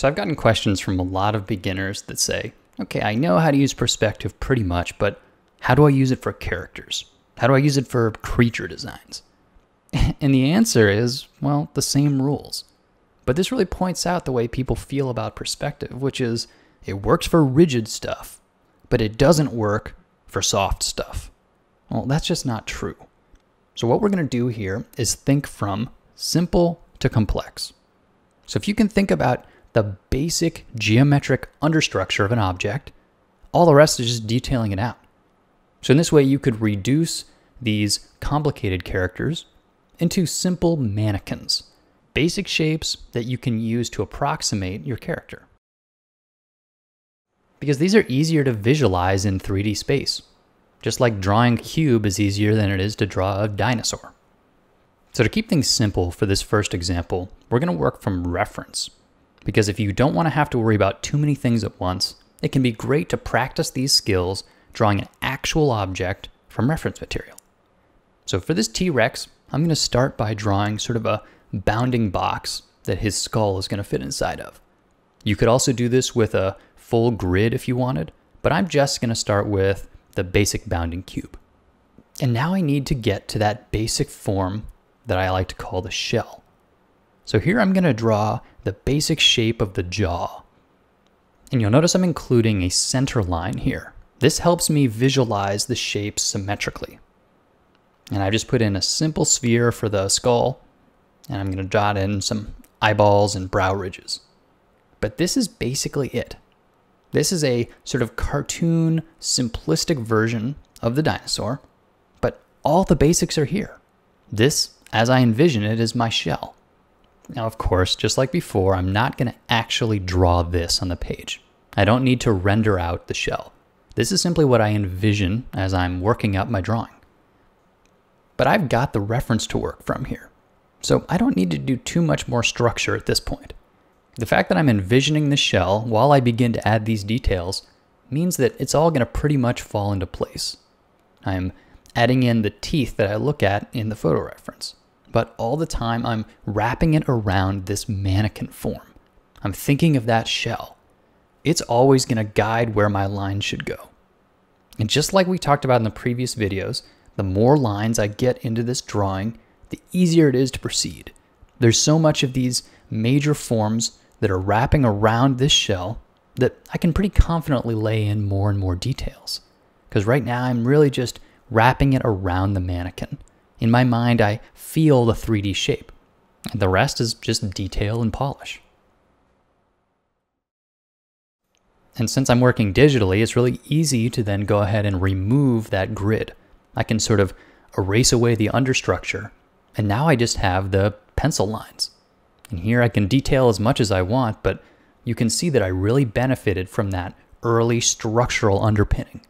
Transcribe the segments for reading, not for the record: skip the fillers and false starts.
So I've gotten questions from a lot of beginners that say, okay, I know how to use perspective pretty much, but how do I use it for characters? How do I use it for creature designs? And the answer is, well, the same rules. But this really points out the way people feel about perspective, which is it works for rigid stuff, but it doesn't work for soft stuff. Well, that's just not true. So what we're going to do here is think from simple to complex. So if you can think about the basic geometric understructure of an object, all the rest is just detailing it out. So in this way, you could reduce these complicated characters into simple mannequins, basic shapes that you can use to approximate your character. Because these are easier to visualize in 3D space, just like drawing a cube is easier than it is to draw a dinosaur. So to keep things simple for this first example, we're going to work from reference. Because if you don't want to have to worry about too many things at once, it can be great to practice these skills drawing an actual object from reference material. So for this T-Rex, I'm going to start by drawing sort of a bounding box that his skull is going to fit inside of. You could also do this with a full grid if you wanted, but I'm just going to start with the basic bounding cube. And now I need to get to that basic form that I like to call the shell. So here I'm going to draw the basic shape of the jaw. And you'll notice I'm including a center line here. This helps me visualize the shape symmetrically. And I've just put in a simple sphere for the skull, and I'm going to dot in some eyeballs and brow ridges. But this is basically it. This is a sort of cartoon, simplistic version of the dinosaur, but all the basics are here. This, as I envision it, is my shell. Now, of course, just like before, I'm not going to actually draw this on the page. I don't need to render out the shell. This is simply what I envision as I'm working up my drawing. But I've got the reference to work from here, so I don't need to do too much more structure at this point. The fact that I'm envisioning the shell while I begin to add these details means that it's all going to pretty much fall into place. I'm adding in the teeth that I look at in the photo reference, but all the time I'm wrapping it around this mannequin form. I'm thinking of that shell. It's always going to guide where my lines should go. And just like we talked about in the previous videos, the more lines I get into this drawing, the easier it is to proceed. There's so much of these major forms that are wrapping around this shell that I can pretty confidently lay in more and more details. Because right now I'm really just wrapping it around the mannequin. In my mind, I feel the 3D shape, and the rest is just detail and polish. And since I'm working digitally, it's really easy to then go ahead and remove that grid. I can sort of erase away the understructure, and now I just have the pencil lines. And here I can detail as much as I want, but you can see that I really benefited from that early structural underpinning.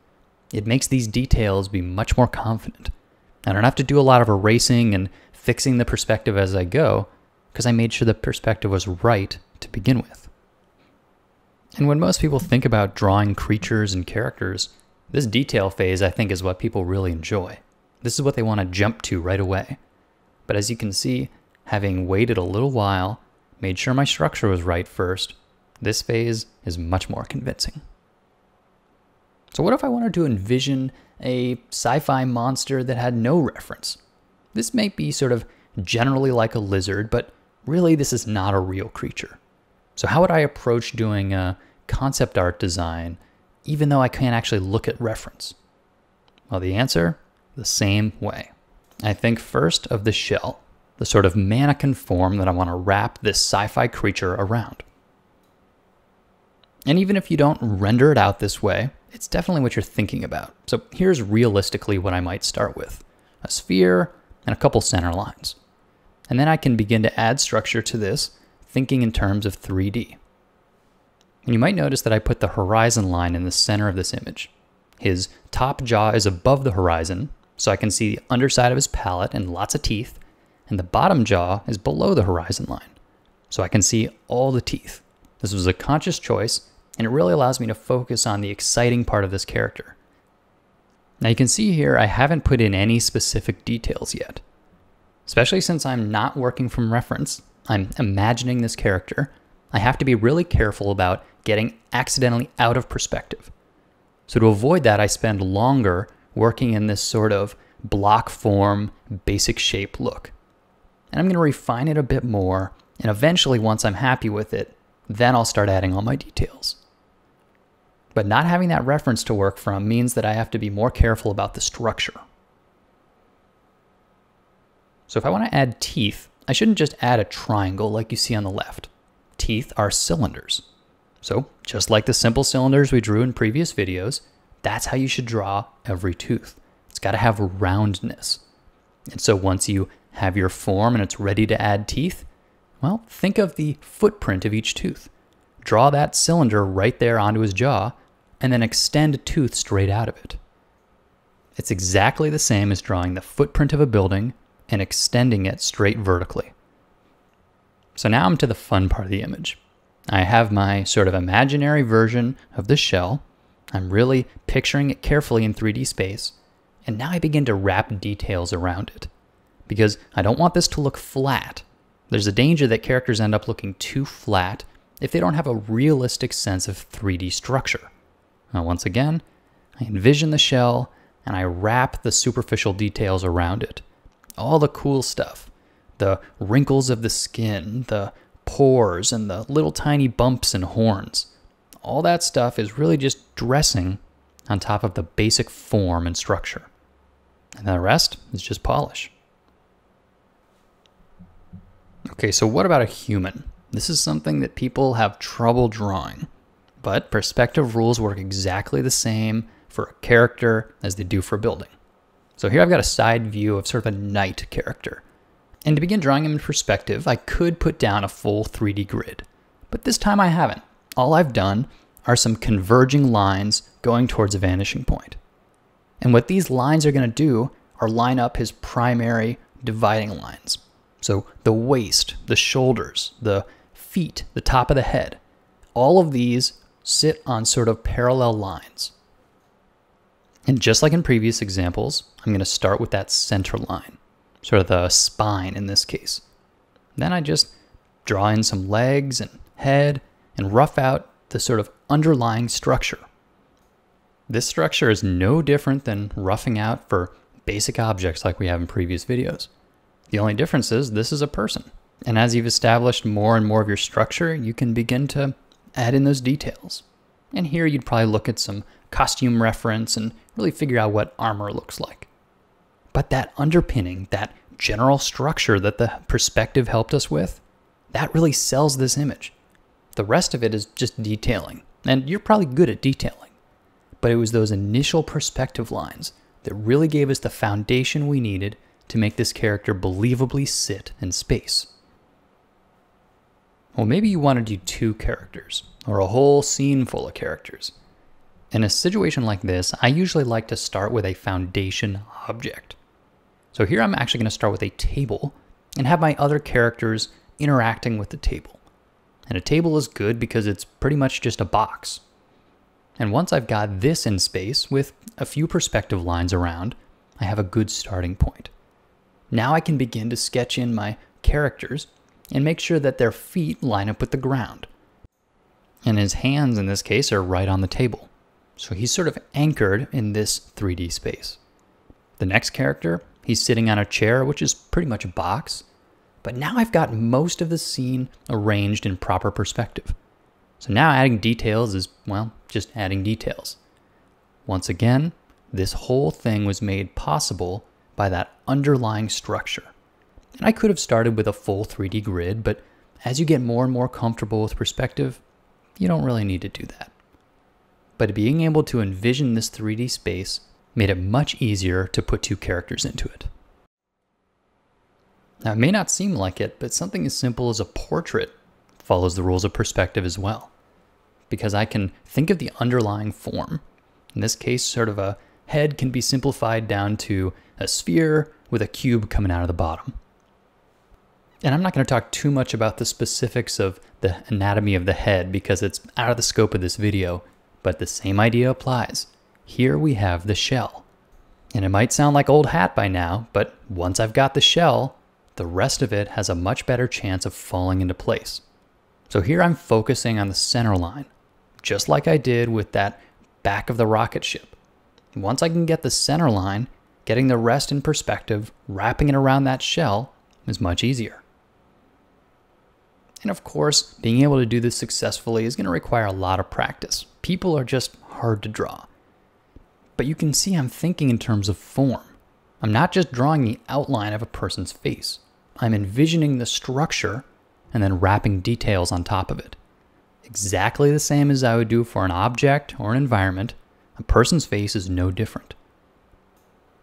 It makes these details be much more confident. I don't have to do a lot of erasing and fixing the perspective as I go, because I made sure the perspective was right to begin with. And when most people think about drawing creatures and characters, this detail phase, I think, is what people really enjoy. This is what they want to jump to right away. But as you can see, having waited a little while, made sure my structure was right first, this phase is much more convincing. So what if I wanted to envision a sci-fi monster that had no reference? This may be sort of generally like a lizard, but really this is not a real creature. So how would I approach doing a concept art design even though I can't actually look at reference? Well, the answer, the same way. I think first of the shell, the sort of mannequin form that I want to wrap this sci-fi creature around. And even if you don't render it out this way, it's definitely what you're thinking about. So here's realistically what I might start with: a sphere and a couple center lines. And then I can begin to add structure to this, thinking in terms of 3D. And you might notice that I put the horizon line in the center of this image. His top jaw is above the horizon, so I can see the underside of his palate and lots of teeth, and the bottom jaw is below the horizon line, so I can see all the teeth. This was a conscious choice, and it really allows me to focus on the exciting part of this character. Now you can see here I haven't put in any specific details yet. Especially since I'm not working from reference, I'm imagining this character, I have to be really careful about getting accidentally out of perspective. So to avoid that, I spend longer working in this sort of block form, basic shape look. And I'm going to refine it a bit more, and eventually once I'm happy with it, then I'll start adding all my details. But not having that reference to work from means that I have to be more careful about the structure. So if I want to add teeth, I shouldn't just add a triangle like you see on the left. Teeth are cylinders. So just like the simple cylinders we drew in previous videos, that's how you should draw every tooth. It's got to have roundness. And so once you have your form and it's ready to add teeth, well, think of the footprint of each tooth. Draw that cylinder right there onto his jaw, and then extend a tooth straight out of it. It's exactly the same as drawing the footprint of a building and extending it straight vertically. So now I'm to the fun part of the image. I have my sort of imaginary version of the shell. I'm really picturing it carefully in 3D space, and now I begin to wrap details around it. Because I don't want this to look flat. There's a danger that characters end up looking too flat if they don't have a realistic sense of 3D structure. Now, once again, I envision the shell and I wrap the superficial details around it. All the cool stuff, the wrinkles of the skin, the pores, and the little tiny bumps and horns. All that stuff is really just dressing on top of the basic form and structure. And the rest is just polish. Okay, so what about a human? This is something that people have trouble drawing, but perspective rules work exactly the same for a character as they do for a building. So here I've got a side view of sort of a knight character. And to begin drawing him in perspective, I could put down a full 3D grid, but this time I haven't. All I've done are some converging lines going towards a vanishing point. And what these lines are going to do are line up his primary dividing lines. So the waist, the shoulders, the feet, the top of the head, all of these sit on sort of parallel lines. And just like in previous examples, I'm going to start with that center line, sort of the spine in this case. Then I just draw in some legs and head and rough out the sort of underlying structure. This structure is no different than roughing out for basic objects like we have in previous videos. The only difference is this is a person. And as you've established more and more of your structure, you can begin to add in those details. And here you'd probably look at some costume reference and really figure out what armor looks like. But that underpinning, that general structure that the perspective helped us with, that really sells this image. The rest of it is just detailing. And you're probably good at detailing. But it was those initial perspective lines that really gave us the foundation we needed to make this character believably sit in space. Well, maybe you want to do 2 characters, or a whole scene full of characters. In a situation like this, I usually like to start with a foundation object. So here I'm actually going to start with a table and have my other characters interacting with the table. And a table is good because it's pretty much just a box. And once I've got this in space with a few perspective lines around, I have a good starting point. Now I can begin to sketch in my characters and make sure that their feet line up with the ground. And his hands in this case are right on the table. So he's sort of anchored in this 3D space. The next character, he's sitting on a chair, which is pretty much a box. But now I've got most of the scene arranged in proper perspective. So now adding details is, well, just adding details. Once again, this whole thing was made possible by that underlying structure. And I could have started with a full 3D grid, but as you get more and more comfortable with perspective, you don't really need to do that. But being able to envision this 3D space made it much easier to put 2 characters into it. Now, it may not seem like it, but something as simple as a portrait follows the rules of perspective as well. Because I can think of the underlying form. In this case, sort of a head can be simplified down to a sphere with a cube coming out of the bottom. And I'm not going to talk too much about the specifics of the anatomy of the head because it's out of the scope of this video, but the same idea applies. Here we have the shell. And it might sound like old hat by now, but once I've got the shell, the rest of it has a much better chance of falling into place. So here I'm focusing on the center line, just like I did with that back of the rocket ship. Once I can get the center line, getting the rest in perspective, wrapping it around that shell is much easier. And of course, being able to do this successfully is going to require a lot of practice. People are just hard to draw. But you can see I'm thinking in terms of form. I'm not just drawing the outline of a person's face. I'm envisioning the structure and then wrapping details on top of it. Exactly the same as I would do for an object or an environment, a person's face is no different.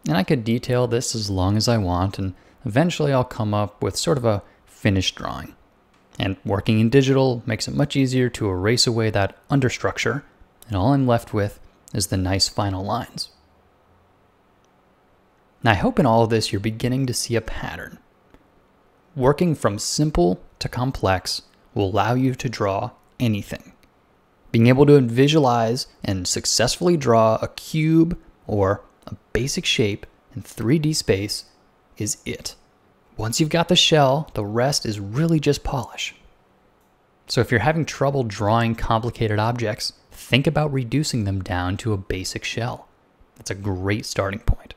And I could detail this as long as I want, and eventually I'll come up with sort of a finished drawing. And working in digital makes it much easier to erase away that understructure, and all I'm left with is the nice final lines. Now I hope in all of this you're beginning to see a pattern. Working from simple to complex will allow you to draw anything. Being able to visualize and successfully draw a cube or a basic shape in 3D space is it. Once you've got the shell, the rest is really just polish. So if you're having trouble drawing complicated objects, think about reducing them down to a basic shell. That's a great starting point.